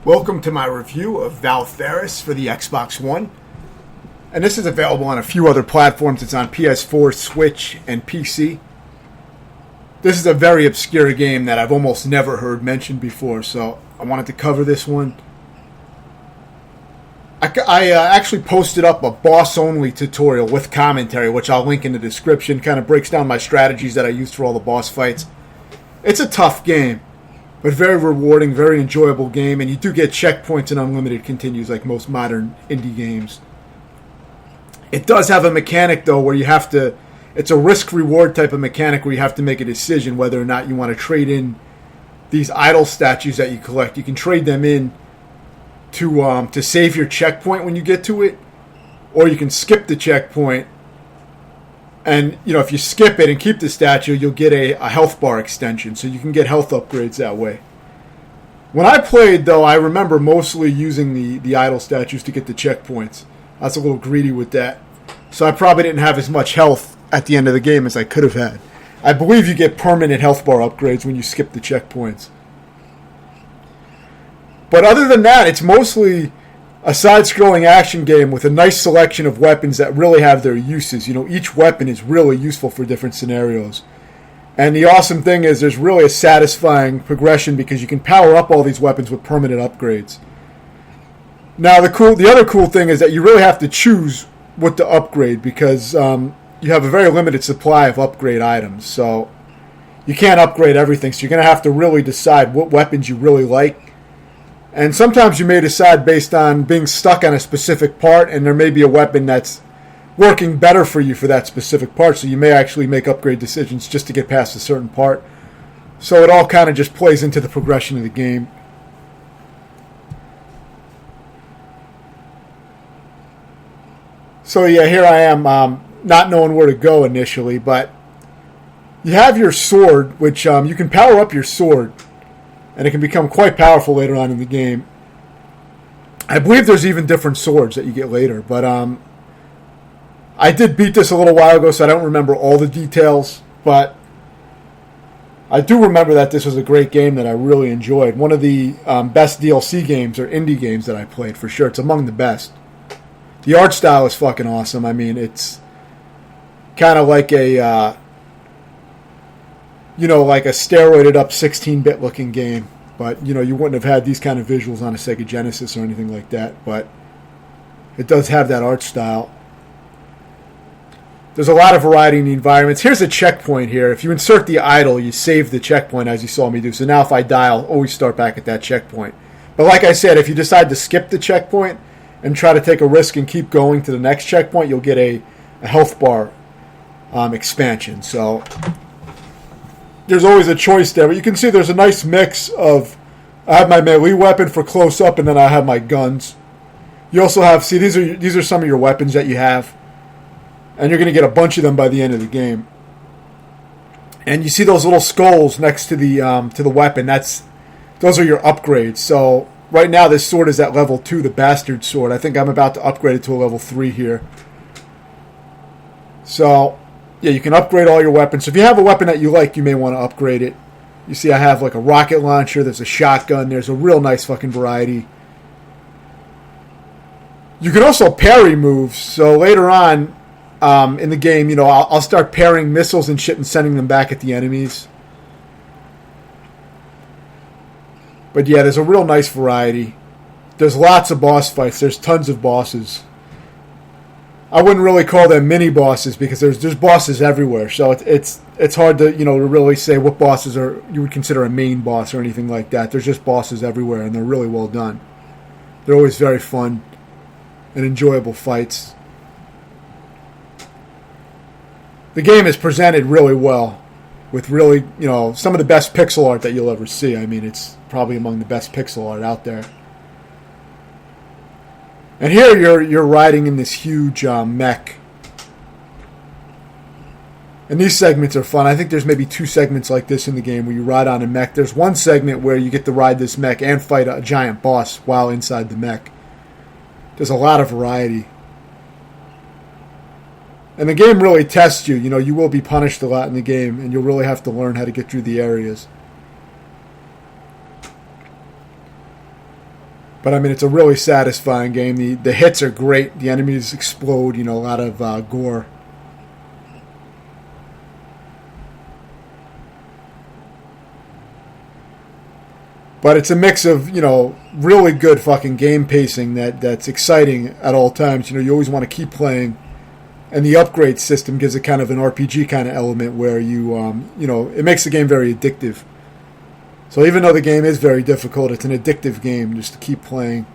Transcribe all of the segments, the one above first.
Welcome to my review of Valfaris for the Xbox One. And this is available on a few other platforms. It's on PS4, Switch, and PC. This is a very obscure game that I've almost never heard mentioned before, so I wanted to cover this one. I actually posted up a boss-only tutorial with commentary, which I'll link in the description. Kind of breaks down my strategies that I used for all the boss fights. It's a tough game, but very rewarding, very enjoyable game, and you do get checkpoints and unlimited continues like most modern indie games. It does have a mechanic, though, where you have to... It's a risk-reward type of mechanic where you have to make a decision whether or not you want to trade in these idol statues that you collect. You can trade them in to save your checkpoint when you get to it, or you can skip the checkpoint, and if you skip it and keep the statue, you'll get a health bar extension, so you can get health upgrades that way. When I played, though, I remember mostly using the idol statues to get the checkpoints. I was a little greedy with that, so I probably didn't have as much health at the end of the game as I could have had. I believe you get permanent health bar upgrades when you skip the checkpoints. But other than that, it's mostly a side-scrolling action game with a nice selection of weapons that really have their uses. Each weapon is really useful for different scenarios. And the awesome thing is there's really a satisfying progression because you can power up all these weapons with permanent upgrades. Now, the other cool thing is that you really have to choose what to upgrade because you have a very limited supply of upgrade items. So you can't upgrade everything, so you're going to have to really decide what weapons you really like. And sometimes you may decide based on being stuck on a specific part, and there may be a weapon that's working better for you for that specific part, so you may actually make upgrade decisions just to get past a certain part. So it all kind of just plays into the progression of the game. So yeah, here I am, not knowing where to go initially, but you have your sword, which you can power up your sword, and it can become quite powerful later on in the game. I believe there's even different swords that you get later, but I did beat this a little while ago, so I don't remember all the details, but I do remember that this was a great game that I really enjoyed. One of the best DLC games or indie games that I played, for sure. It's among the best. The art style is fucking awesome. I mean, it's kind of like a like a steroided up 16-bit looking game. But, you wouldn't have had these kind of visuals on a Sega Genesis or anything like that. But it does have that art style. There's a lot of variety in the environments. Here's a checkpoint here. If you insert the idol, you save the checkpoint as you saw me do. So now if I die, I'll always start back at that checkpoint. But like I said, if you decide to skip the checkpoint and try to take a risk and keep going to the next checkpoint, you'll get a health bar expansion. So there's always a choice there. But you can see there's a nice mix of, I have my melee weapon for close up, and then I have my guns. You also have, see, these are some of your weapons that you have, and you're going to get a bunch of them by the end of the game. And you see those little skulls next to the weapon. Those are your upgrades. So right now this sword is at level 2, the bastard sword. I think I'm about to upgrade it to a level 3 here. So yeah, you can upgrade all your weapons. So if you have a weapon that you like, you may want to upgrade it. You see I have like a rocket launcher, there's a shotgun, there's a real nice fucking variety. You can also parry moves. So later on in the game, I'll start parrying missiles and shit and sending them back at the enemies. But yeah, there's a real nice variety. There's lots of boss fights. There's tons of bosses. I wouldn't really call them mini bosses because there's bosses everywhere. So it's hard to to really say what bosses you would consider a main boss or anything like that. There's just bosses everywhere, and they're really well done. They're always very fun and enjoyable fights. The game is presented really well with really some of the best pixel art that you'll ever see. I mean, it's probably among the best pixel art out there. And here you're riding in this huge mech. And these segments are fun. I think there's maybe 2 segments like this in the game where you ride on a mech. There's one segment where you get to ride this mech and fight a giant boss while inside the mech. There's a lot of variety. And the game really tests you. You will be punished a lot in the game, and you'll really have to learn how to get through the areas. But I mean, it's a really satisfying game. The hits are great. The enemies explode. A lot of gore. But it's a mix of, really good fucking game pacing that's exciting at all times. You always want to keep playing. And the upgrade system gives it kind of an RPG kind of element where it makes the game very addictive. So even though the game is very difficult, it's an addictive game just to keep playing.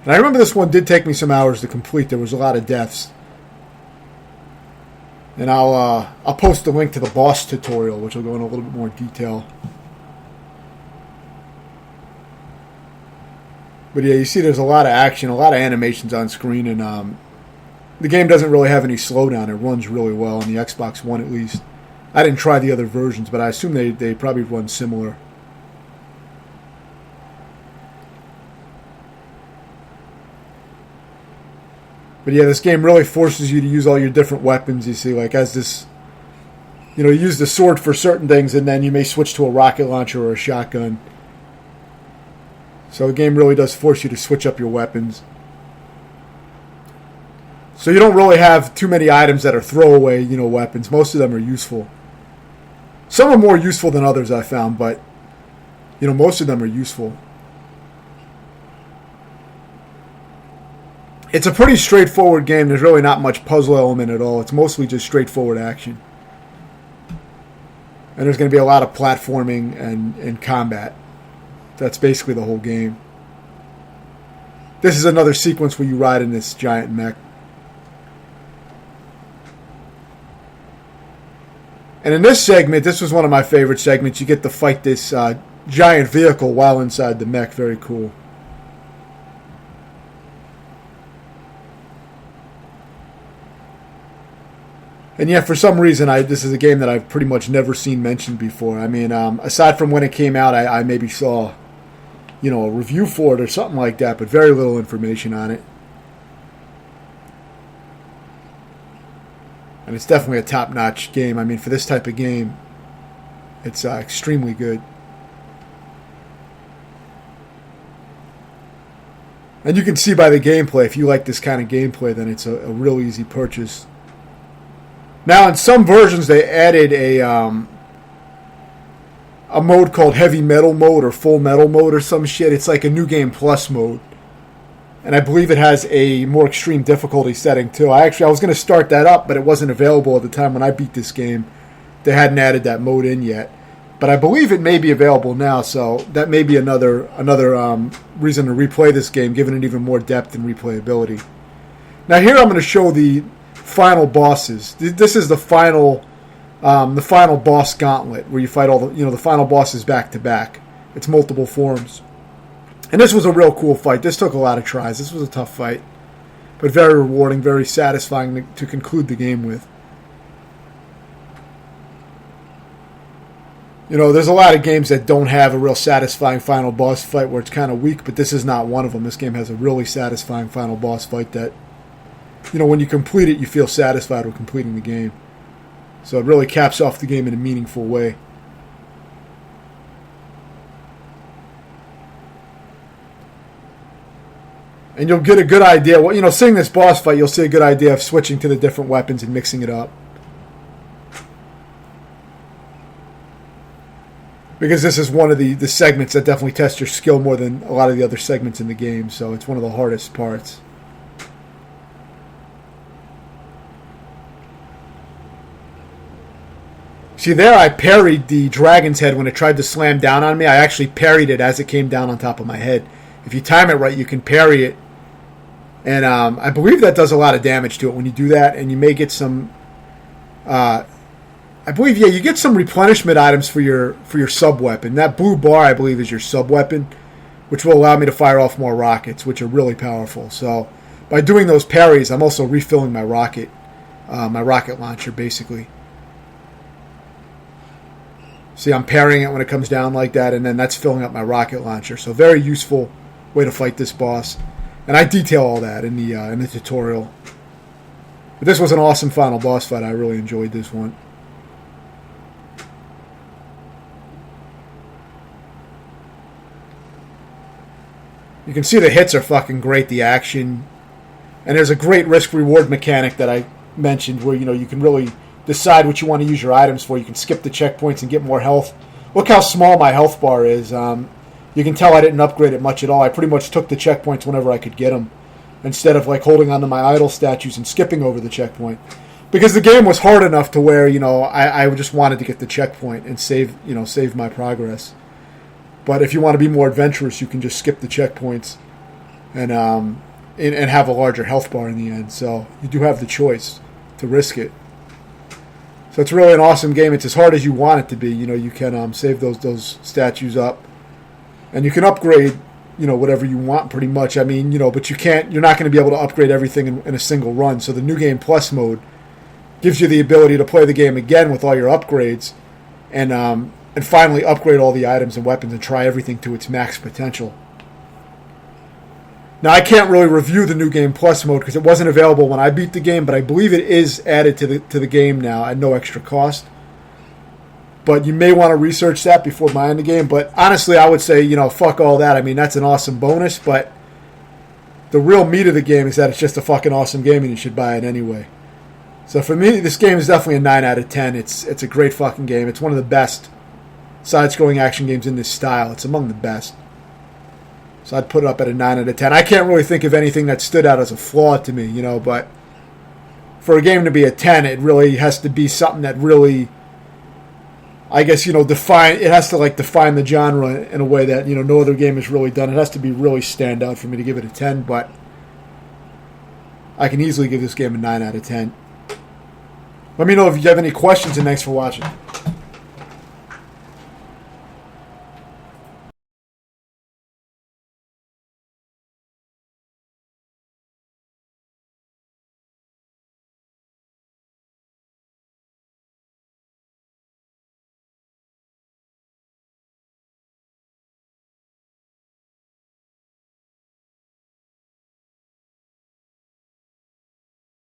And I remember this one did take me some hours to complete. There was a lot of deaths. And I'll post a link to the boss tutorial, which will go in a little bit more detail. But yeah, you see there's a lot of action, a lot of animations on screen, and the game doesn't really have any slowdown. It runs really well on the Xbox One at least. I didn't try the other versions, but I assume they probably run similar. But yeah, this game really forces you to use all your different weapons, you see, like as this, you use the sword for certain things, and then you may switch to a rocket launcher or a shotgun. So the game really does force you to switch up your weapons. So you don't really have too many items that are throwaway, weapons. Most of them are useful. Some are more useful than others, I found, but, most of them are useful. It's a pretty straightforward game. There's really not much puzzle element at all. It's mostly just straightforward action. And there's going to be a lot of platforming and combat. That's basically the whole game. This is another sequence where you ride in this giant mech. And in this segment, this was one of my favorite segments. You get to fight this giant vehicle while inside the mech. Very cool. And yeah, for some reason, this is a game that I've pretty much never seen mentioned before. I mean, aside from when it came out, I maybe saw, a review for it or something like that, but very little information on it. And it's definitely a top-notch game. I mean, for this type of game, it's extremely good. And you can see by the gameplay, if you like this kind of gameplay, then it's a real easy purchase. Now, in some versions, they added a mode called Heavy Metal Mode or Full Metal Mode or some shit. It's like a New Game Plus mode. And I believe it has a more extreme difficulty setting, too. I was going to start that up, but it wasn't available at the time when I beat this game. They hadn't added that mode in yet. But I believe it may be available now, so that may be another reason to replay this game, giving it even more depth and replayability. Now here I'm going to show the final bosses. This is the final boss gauntlet, where you fight all the final bosses back to back. It's multiple forms. And this was a real cool fight. This took a lot of tries. This was a tough fight. But very rewarding, very satisfying to conclude the game with. There's a lot of games that don't have a real satisfying final boss fight where it's kind of weak, but this is not one of them. This game has a really satisfying final boss fight that, when you complete it, you feel satisfied with completing the game. So it really caps off the game in a meaningful way. And you'll get a good idea. Seeing this boss fight, you'll see a good idea of switching to the different weapons and mixing it up. Because this is one of the segments that definitely test your skill more than a lot of the other segments in the game. So it's one of the hardest parts. See there, I parried the dragon's head when it tried to slam down on me. I actually parried it as it came down on top of my head. If you time it right, you can parry it. And I believe that does a lot of damage to it when you do that. And you may get some... you get some replenishment items for your sub-weapon. That blue bar, I believe, is your sub-weapon, which will allow me to fire off more rockets, which are really powerful. So by doing those parries, I'm also refilling my rocket launcher, basically. See, I'm parrying it when it comes down like that, and then that's filling up my rocket launcher. So very useful way to fight this boss. And I detail all that in the tutorial. But this was an awesome final boss fight. I really enjoyed this one. You can see the hits are fucking great, the action. And there's a great risk-reward mechanic that I mentioned where, you can really decide what you want to use your items for. You can skip the checkpoints and get more health. Look how small my health bar is. You can tell I didn't upgrade it much at all. I pretty much took the checkpoints whenever I could get them, instead of like holding onto my idle statues and skipping over the checkpoint. Because the game was hard enough to where, I just wanted to get the checkpoint and save my progress. But if you want to be more adventurous, you can just skip the checkpoints and have a larger health bar in the end. So you do have the choice to risk it. So it's really an awesome game. It's as hard as you want it to be. You can save those statues up, and you can upgrade, whatever you want pretty much. I mean, but you're not going to be able to upgrade everything in a single run. So the New Game Plus mode gives you the ability to play the game again with all your upgrades, and finally upgrade all the items and weapons and try everything to its max potential. Now, I can't really review the New Game Plus mode because it wasn't available when I beat the game, but I believe it is added to the game now at no extra cost. But you may want to research that before buying the game. But honestly, I would say, fuck all that. I mean, that's an awesome bonus, but the real meat of the game is that it's just a fucking awesome game and you should buy it anyway. So for me, this game is definitely a 9 out of 10. It's a great fucking game. It's one of the best side-scrolling action games in this style. It's among the best. So I'd put it up at a 9 out of 10. I can't really think of anything that stood out as a flaw to me, but for a game to be a 10, it really has to be something that really, I guess, define the genre in a way that, no other game has really done. It has to be really stand out for me to give it a 10, but I can easily give this game a 9 out of 10. Let me know if you have any questions, and thanks for watching.